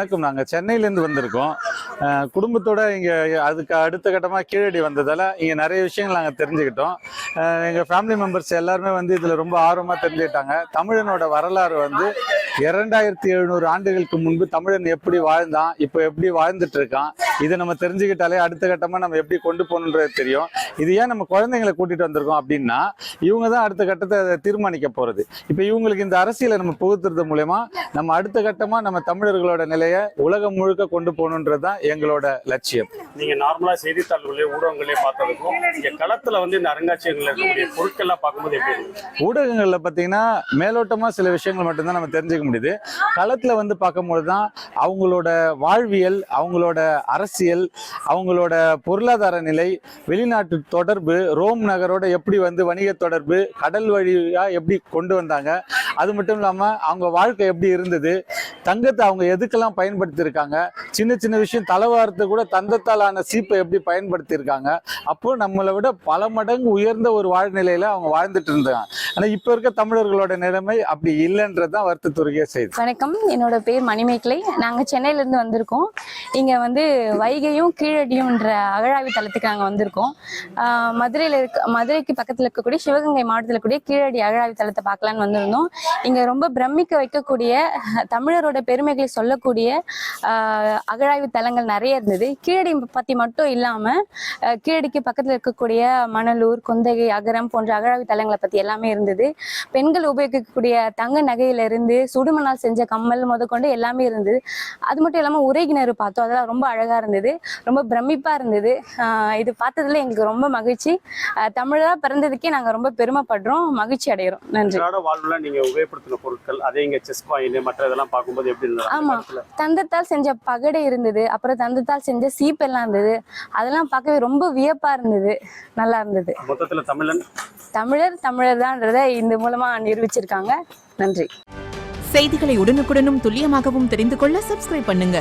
வணக்கம். நாங்கள் சென்னையிலேருந்து வந்திருக்கோம். குடும்பத்தோட இங்கே அதுக்கு அடுத்த கட்டமாக கீழடி வந்ததால் இங்கே நிறைய விஷயங்கள் நாங்கள் தெரிஞ்சுக்கிட்டோம். எங்கள் ஃபேமிலி மெம்பர்ஸ் எல்லாருமே இதில் ரொம்ப ஆர்வமாக தெரிஞ்சுக்கிட்டாங்க. தமிழனோட வரலாறு 2700 ஆண்டுகளுக்கு முன்பு தமிழன் எப்படி வாழ்ந்தான், இப்போ எப்படி வாழ்ந்துட்டு இருக்கான், இதை நம்ம தெரிஞ்சுக்கிட்டாலே அடுத்த கட்டமாக நம்ம எப்படி கொண்டு போகணுன்றது தெரியும். இது ஏன் நம்ம குழந்தைங்களை கூட்டிகிட்டு வந்திருக்கோம் அப்படின்னா, இவங்க தான் அடுத்த கட்டத்தை தீர்மானிக்க போகிறது. இப்போ இவங்களுக்கு இந்த அரசியலை நம்ம புகுத்துறது மூலமா நம்ம அடுத்த கட்டமாக நம்ம தமிழர்களோட நிலையை உலகம் முழுக்க கொண்டு போகணுன்றது தான் எங்களோட லட்சியம். நீங்கள் நார்மலாக செய்தித்தாள்களே ஊடகங்களே பார்த்ததுக்கும் இங்கே களத்தில் இந்த அருங்காட்சியகங்களில் இருக்கக்கூடிய பொருட்கள்லாம் பார்க்கும்போது எப்படி ஊடகங்களில் பார்த்தீங்கன்னா மேலோட்டமாக சில விஷயங்கள் மட்டும்தான் நம்ம தெரிஞ்சுக்க முடியுது. களத்தில் பார்க்கும்போது தான் அவங்களோட வாழ்வியல், அவங்களோட அரசியல், அவங்களோட பொருளாதார நிலை, வெளிநாட்டு தொடர்பு, ரோம் நகரோட எப்படி வணிக தொடர்பு, கடல் வழியா எப்படி கொண்டு வந்தாங்க, அது மட்டும் இல்லாமல் அவங்க வாழ்க்கை எப்படி இருந்தது, தங்கத்தை அவங்க எதுக்கெல்லாம் பயன்படுத்தி இருக்காங்க, சின்ன சின்ன விஷயம் தலைவாரத்தை கூட தந்தத்தாலான சீப்பை எப்படி பயன்படுத்தி இருக்காங்க. அப்போ நம்மளை விட பல மடங்கு உயர்ந்த ஒரு வாழ்நிலையில அவங்க வாழ்ந்துட்டு இருந்தாங்க. ஆனா இப்ப இருக்க தமிழர்களோட நிலைமை அப்படி இல்லைன்றதுதான் வருத்தத்துறையே செய்யுது. வணக்கம், என்னோட பேர் மணிமேகலை. நாங்க சென்னையில இருந்து வந்திருக்கோம். இங்க வைகையும் கீழடியும்ன்ற அகழாய்வு தளத்துக்கு நாங்க வந்திருக்கோம். மதுரைக்கு பக்கத்துல இருக்கக்கூடிய சிவகங்கை மாவட்டத்தில் இருக்கக்கூடிய கீழடி அகழாய்வு தளத்தை பார்க்கலான்னு வந்திருந்தோம். இங்க ரொம்ப பிரமிக்க வைக்கக்கூடிய தமிழரோட பெருமைகளை சொல்லக்கூடிய அகழாய்வு தலங்கள் நிறைய இருந்தது. கீழடி பத்தி மட்டும் இல்லாம கீழடிக்கு பக்கத்துல இருக்கக்கூடிய மணலூர், கொந்தகை, அகரம் போன்ற அகழாய்வு தலங்களை பத்தி எல்லாமே இருந்தது. பெண்கள் உபயோகிக்கக்கூடிய தங்க நகையிலிருந்து சுடுமணால் செஞ்ச கம்மல் முதற்கொண்டு எல்லாமே இருந்தது. அது மட்டும் இல்லாம உரைகிணறு பார்த்தோம், அதெல்லாம் ரொம்ப அழகா இருந்தது, ரொம்ப பிரமிப்பா இருந்தது. இது பார்த்ததுல எங்களுக்கு ரொம்ப மகிழ்ச்சி. தமிழா பிறந்ததுக்கே நாங்க ரொம்ப பெருமைப்படுறோம், மகிழ்ச்சி அடைகிறோம். நன்றி. நீங்க உபயோகப்படுத்தின பொருட்கள் அதே இங்க செஸ் காயின் மற்ற இதெல்லாம் பார்க்கும்போது எப்படி இருந்தது? ஆமா, தந்தத்தால் செஞ்ச பகடை இருந்தது, அப்புறம் தந்தத்தால் செஞ்ச சீப் எல்லாம் இருந்தது. அதெல்லாம் பார்க்கவே ரொம்ப வியப்பா இருந்தது, நல்லா இருந்தது. மொத்தத்துல தமிழர் தான்றதை இந்த மூலமா நிரூபிச்சிருக்காங்க. நன்றி. செய்திகளை உடனுக்குடனும் துல்லியமாகவும் தெரிந்து கொள்ள சப்ஸ்கிரைப் பண்ணுங்க.